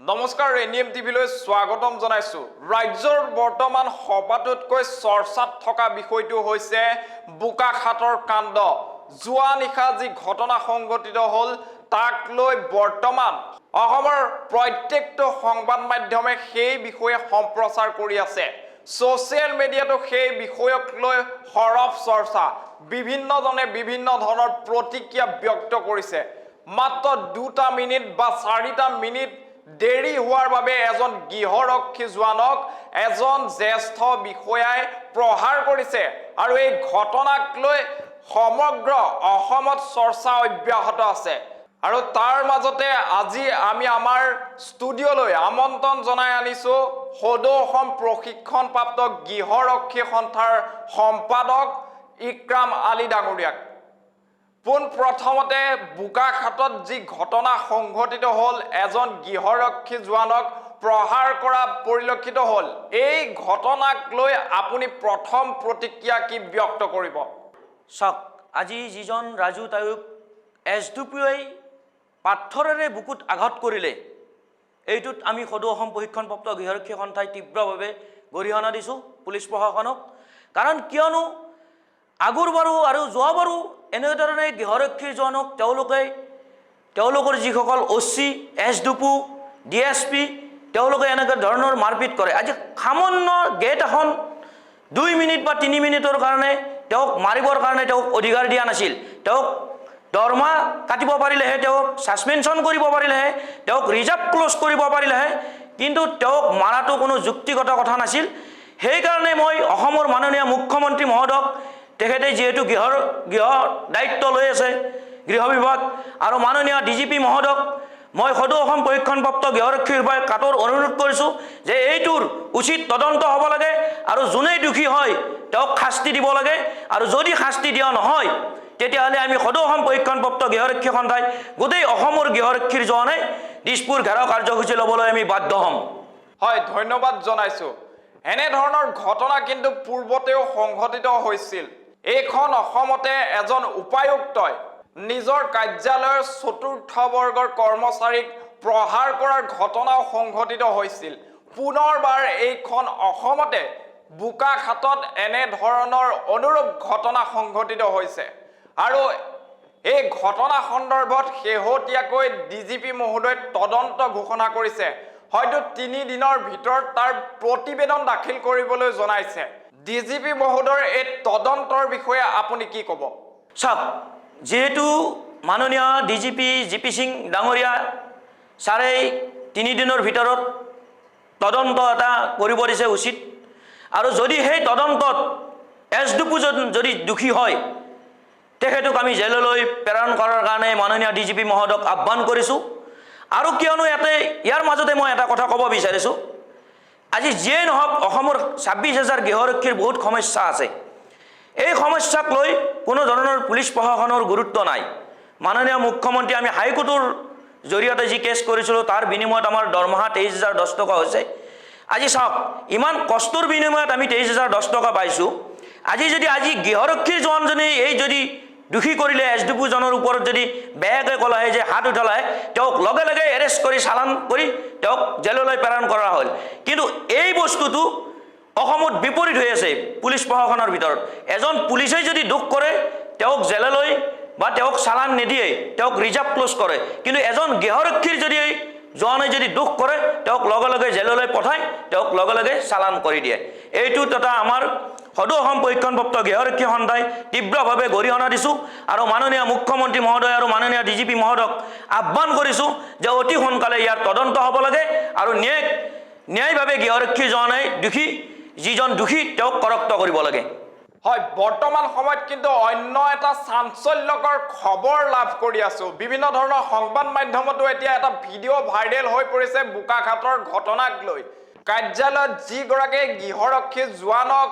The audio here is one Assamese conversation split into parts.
নমস্কাৰ এনএম টিভিলৈ স্বাগতম জনাইছো ৰাজ্যৰ বৰ্তমান সবাতোতকৈ চৰ্চাত থকা বিষয়টো হৈছে বোকাখাতৰ কাণ্ড জুৱা নিশা যি ঘটনা সংঘটিত হ'ল তাক লৈ বৰ্তমান অসমৰ প্ৰত্যেকটো সংবাদ মাধ্যমে সেই বিষয়ে সম্প্ৰচাৰ কৰি আছে সোশ্যাল মিডিয়াটো সেই বিষয়ক লৈ হৰফ চৰ্চা বিভিন্নজনে বিভিন্ন ধৰণৰ প্ৰতিক্ৰিয়া ব্যক্ত কৰিছে মাত্ৰ 2টা মিনিট বা 4টা মিনিট দেৰি হোৱাৰ বাবে এজন গৃহৰক্ষী জোৱানক এজন জ্যেষ্ঠ বিষয়াই প্ৰহাৰ কৰিছে আৰু এই ঘটনাক লৈ সমগ্ৰ অসমত চৰ্চা অব্যাহত আছে আৰু তাৰ মাজতে আজি আমি আমাৰ ষ্টুডিঅলৈ আমন্ত্ৰণ জনাই আনিছো সদৌ অসম প্ৰশিক্ষণপ্ৰাপ্ত গৃহৰক্ষী সন্থাৰ সম্পাদক ইক্ৰাম আলী ডাঙৰীয়াক পোন প্ৰথমতে বোকাখাতত যি ঘটনা সংঘটিত হ'ল এজন গৃহৰক্ষী জোৱানক প্ৰহাৰ কৰা পৰিলক্ষিত হ'ল এই ঘটনাক লৈ আপুনি প্ৰথম প্ৰতিক্ৰিয়া কি ব্যক্ত কৰিব চাওক আজি যিজন ৰাজু তায়ুক এছডিপিআই পাথৰেৰে বুকুত আঘাত কৰিলে এইটোত আমি সদৌ অসম প্ৰশিক্ষণপ্ৰাপ্ত গৃহৰক্ষী সন্থাই তীব্ৰভাৱে গৰিহণা দিছোঁ পুলিচ প্ৰশাসনক কাৰণ কিয়নো আগৰবাৰো আৰু যোৱাবাৰো এনেধৰণে গৃহৰক্ষী জনক তেওঁলোকৰ যিসকল অচি এছডিপি ডিএছপি তেওঁলোকে এনেকুৱা ধৰণৰ মাৰপিট কৰে আজি সামান্য গেট এখন 2 মিনিট বা 3 মিনিটৰ কাৰণে তেওঁক মাৰিবৰ কাৰণে তেওঁক অধিকাৰ দিয়া নাছিল তেওঁক দৰমহা কাটিব পাৰিলেহে তেওঁক ছাছপেনশ্যন কৰিব পাৰিলেহে তেওঁক ৰিজাৰ্ভ ক্ল'জ কৰিব পাৰিলেহে কিন্তু তেওঁক মাৰাটো কোনো যুক্তিগত কথা নাছিল সেইকাৰণে মই অসমৰ মাননীয় মুখ্যমন্ত্ৰী মহোদয়ক তেখেতে যেহেতু গৃহ দায়িত্ব লৈ আছে গৃহ বিভাগ আৰু মাননীয় ডিজিপি মহোদয়ক মই সদৌ অসম প্ৰশিক্ষণপ্ৰাপ্ত গৃহৰক্ষী বিভাগে কাটৰ অনুৰোধ কৰিছোঁ যে এইটোৰ উচিত তদন্ত হ'ব লাগে আৰু যোনেই দোষী হয় তেওঁক শাস্তি দিব লাগে আৰু যদি শাস্তি দিয়া নহয় তেতিয়াহ'লে আমি সদৌ অসম প্ৰশিক্ষণপ্ৰাপ্ত গৃহৰক্ষী সন্থাই গোটেই অসমৰ গৃহৰক্ষীৰ জনে দিছপুৰ ঘেৰাও কাৰ্যসূচী ল'বলৈ আমি বাধ্য হ'ম হয় ধন্যবাদ জনাইছোঁ এনেধৰণৰ ঘটনা কিন্তু পূৰ্বতেও সংঘটিত হৈছিল এইখন অসমতে এজন উপায়ুক্তই নিজৰ কাৰ্যালয়ৰ চতুৰ্থ বৰ্গৰ কৰ্মচাৰীক প্ৰহাৰ কৰাৰ ঘটনাও সংঘটিত হৈছিল পুনৰবাৰ এইখন অসমতে বোকাখাতত এনে ধৰণৰ অনুৰূপ ঘটনা সংঘটিত হৈছে আৰু এই ঘটনা সন্দৰ্ভত শেহতীয়াকৈ ডিজিপি মহোদয়ে তদন্ত ঘোষণা কৰিছে হয়তো 3 দিনৰ ভিতৰত তাৰ প্ৰতিবেদন দাখিল কৰিবলৈ জনাইছে ডিজিপি মহোদয়ৰ এই তদন্তৰ বিষয়ে আপুনি কি ক'ব চাওক যেহেতু মাননীয় ডিজিপি জিপি সিং ডাঙৰীয়া ছাৰে 3 দিনৰ ভিতৰত তদন্ত এটা কৰিব দিছে উচিত আৰু যদি সেই তদন্তত এছডিপি যদি দোষী হয় তেখেতক আমি জেললৈ প্ৰেৰণ কৰাৰ কাৰণে মাননীয় ডিজিপি মহোদয়ক আহ্বান কৰিছোঁ আৰু কিয়নো ইয়াৰ মাজতে মই এটা কথা ক'ব বিচাৰিছোঁ আজি যিয়ে নহওক অসমৰ 26,000 গৃহৰক্ষীৰ বহুত সমস্যা আছে এই সমস্যাক লৈ কোনো ধৰণৰ পুলিচ প্ৰশাসনৰ গুৰুত্ব নাই মাননীয় মুখ্যমন্ত্ৰী আমি হাইকোৰ্টৰ জৰিয়তে যি কেছ কৰিছিলোঁ তাৰ বিনিময়ত আমাৰ দৰমহা 23,010 টকা হৈছে আজি চাওক ইমান কষ্টৰ বিনিময়ত আমি 23,010 টকা পাইছোঁ আজি গৃহৰক্ষীৰ জোৱানজনে এই যদি দোষী কৰিলে এছডিপি জনৰ ওপৰত যদি বেয়াকৈ ক'লাহে যে হাত উঠালাহে তেওঁক লগে লগে এৰেষ্ট কৰি চালান কৰি তেওঁক জেললৈ প্ৰেৰণ কৰা হ'ল কিন্তু এই বস্তুটো অসমত বিপৰীত হৈ আছে পুলিচ প্ৰশাসনৰ ভিতৰত এজন পুলিচে যদি দোষ কৰে তেওঁক জেললৈ বা তেওঁক চালান নিদিয়ে তেওঁক ৰিজাৰ্ভ ক্ল'জ কৰে কিন্তু এজন গৃহৰক্ষীৰ যদি জোৱানে যদি দোষ কৰে তেওঁক লগে লগে জেললৈ পঠাই তেওঁক লগে লগে চালান কৰি দিয়ে এইটো এটা আমাৰ সদৌ অসম প্ৰশিক্ষণপ্ৰাপ্ত গৃহৰক্ষী সন্থাই তীব্ৰভাৱে গৰিহণা দিছোঁ আৰু মাননীয় মুখ্যমন্ত্ৰী মহোদয় আৰু মাননীয় ডিজিপি মহোদয়ক আহ্বান কৰিছোঁ যে অতি সোনকালে ইয়াৰ তদন্ত হ'ব লাগে আৰু ন্যায়ভাৱে গৃহৰক্ষী জনে যিজন দোষী তেওঁক কৰাক্ত কৰিব লাগে হয় বৰ্তমান সময়ত কিন্তু অন্য এটা চাঞ্চল্যকৰ খবৰ লাভ কৰি আছোঁ বিভিন্ন ধৰণৰ সংবাদ মাধ্যমতো এতিয়া এটা ভিডিঅ' ভাইৰেল হৈ পৰিছে বোকাখাতৰ ঘটনাক লৈ কাৰ্যালয়ত যিগৰাকী গৃহৰক্ষী জোৱানক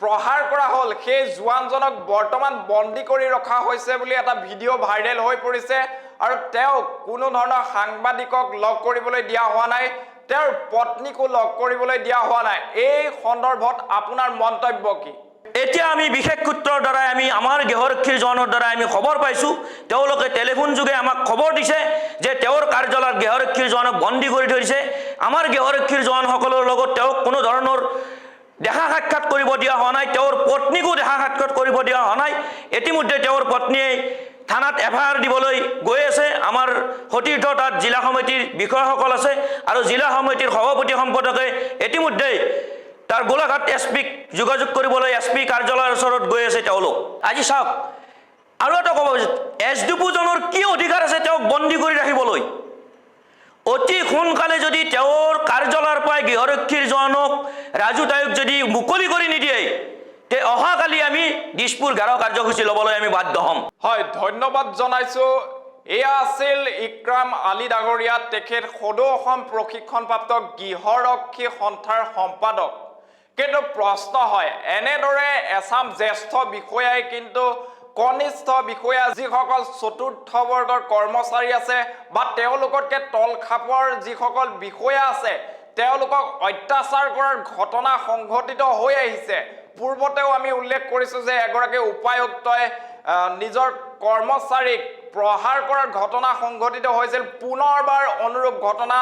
প্ৰহাৰ কৰা হ'ল সেই জোৱানজনক বৰ্তমান বন্দী কৰি ৰখা হৈছে বুলি এটা ভিডিঅ' ভাইৰেল হৈ পৰিছে আৰু তেওঁক কোনো ধৰণৰ সাংবাদিকক লগ কৰিবলৈ দিয়া হোৱা নাই তেওঁৰ পত্নীকো লগ কৰিবলৈ দিয়া হোৱা নাই এই সন্দৰ্ভত আপোনাৰ মন্তব্য কি এতিয়া আমি বিশেষ সূত্ৰৰ দ্বাৰাই আমি আমাৰ গৃহৰক্ষীৰ জোৱানৰ দ্বাৰাই আমি খবৰ পাইছোঁ, তেওঁলোকে টেলিফোন যোগে আমাক খবৰ দিছে যে তেওঁৰ কাৰ্যালয়ত গৃহৰক্ষীৰ জোৱানক বন্দী কৰি থৈছে। আমাৰ গৃহৰক্ষীৰ জোৱানসকলৰ লগত তেওঁক কোনো ধৰণৰ দেখা সাক্ষাৎ কৰিব দিয়া হোৱা নাই, তেওঁৰ পত্নীকো দেখা সাক্ষাৎ কৰিব দিয়া হোৱা নাই। ইতিমধ্যে তেওঁৰ পত্নীয়ে থানাত এফআইআৰ দিবলৈ গৈ আছে। আমাৰ সতীৰ্থ তাত জিলা সমিতিৰ বিষয়াসকল আছে আৰু জিলা সমিতিৰ সভাপতি সম্পাদকে ইতিমধ্যেই তাৰ গোলাঘাট এছপিক যোগাযোগ কৰিবলৈ এছপি কাৰ্যালয়ৰ ওচৰত গৈ আছে তেওঁলোক। আজি চাওক, আৰু এটা ক'ব বিচাৰিছোঁ, এছডিপিঅজনৰ কি অধিকাৰ আছে তেওঁক বন্দী কৰি ৰাখিবলৈ? অতি সোনকালে যদি তেওঁৰ কাৰ্যালয়ৰ পৰাই গৃহৰক্ষীৰ জোৱানক ৰাজু তায়ক যদি মুকলি কৰি নিদিয়ে, তে অহাকালি আমি দিছপুৰ ঘেৰাও কাৰ্যসূচী ল'বলৈ আমি বাধ্য হ'ম। হয়, ধন্যবাদ জনাইছোঁ। এয়া আছিল ইক্ৰাম আলী ডাঙৰীয়া, তেখেত সদৌ অসম প্ৰশিক্ষণপ্ৰাপ্ত গৃহৰক্ষী সন্থাৰ সম্পাদক। কিন্তু প্ৰশ্ন হয়, এনেদৰে এচাম জ্যেষ্ঠ বিষয়াই কিন্তু কনিষ্ঠ বিষয়া যিসকল চতুৰ্থ বৰ্গৰ কৰ্মচাৰী আছে বা তেওঁলোকতকৈ তলখাপৰ যিসকল বিষয়া আছে তেওঁলোকক অত্যাচাৰ কৰাৰ ঘটনা সংঘটিত হৈ আহিছে। পূৰ্বতেও আমি উল্লেখ কৰিছোঁ যে এগৰাকী উপায়ুক্তই নিজৰ কৰ্মচাৰীক প্ৰহাৰ কৰাৰ ঘটনা সংঘটিত হৈছিল। পুনৰবাৰ অনুৰূপ ঘটনা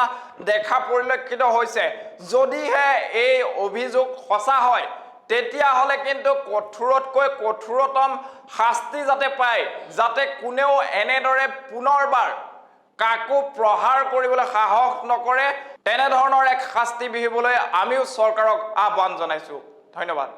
দেখা পৰিলক্ষিত হৈছে। যদিহে এই অভিযোগ সঁচা হয় তেতিয়াহ'লে কিন্তু কঠোৰতকৈ কঠোৰতম শাস্তি যাতে পায়, যাতে কোনেও এনেদৰে পুনৰবাৰ কাকো প্ৰহাৰ কৰিবলৈ সাহস নকৰে, তেনেধৰণৰ এক শাস্তি বিহিবলৈ আমিও চৰকাৰক আহ্বান জনাইছোঁ। ধন্যবাদ।